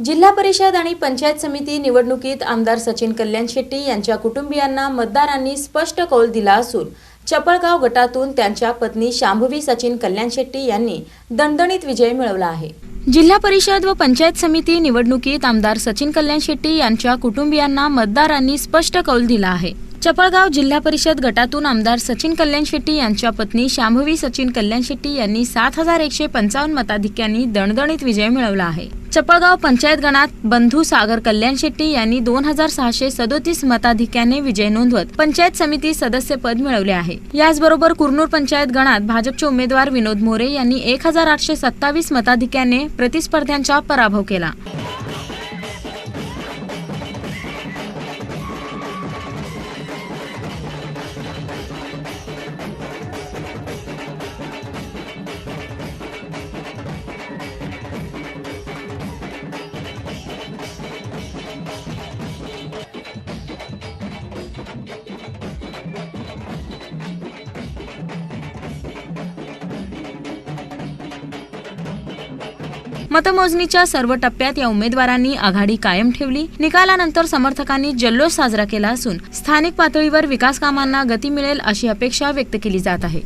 जिल्हा परिषद आणि पंचायत समिती निवडणुकीत आमदार सचिन कल्याण शेट्टी यांच्या कुटुंबियांना मतदारांनी स्पष्ट कौल दिला असून चपळगाव गटातून त्यांच्या पत्नी शांभवी सचिन कल्याण शेट्टी यांनी दणदणीत विजय मिळवला आहे। जिल्हा परिषद व पंचायत समिती निवडणुकीत आमदार सचिन कल्याण शेट्टी यांच्या कुटुंबियांना मतदारांनी स्पष्ट कौल दिला आहे। चपळगाव जिल्हा परिषद गटातून आमदार सचिन कल्याण शेट्टी यांच्या पत्नी शांभवी सचिन कल्याण शेट्टी यांनी 7155 मताधिक्यांनी दणदणीत विजय मिळवला आहे। चपळगाव पंचायत गणात बंधू सागर कल्याण शेट्टी यांनी 2637 मताधिक्याने विजय नोंदवत पंचायत समिती सदस्यपद मिळवले आहे। याचबरोबर कुरनूर पंचायत गणात भाजपचे उमेदवार विनोद मोरे यांनी 1827 मताधिक्याने प्रतिस्पर्ध्यांचा पराभव केला। मतमोजणीच्या सर्व टप्प्यात या उमेदवारांनी आघाडी कायम ठेवली। निकालानंतर समर्थकांनी जल्लोष साजरा केला असून स्थानिक पातळीवर विकास कामांना गती मिळेल अशी अपेक्षा व्यक्त केली जात आहे।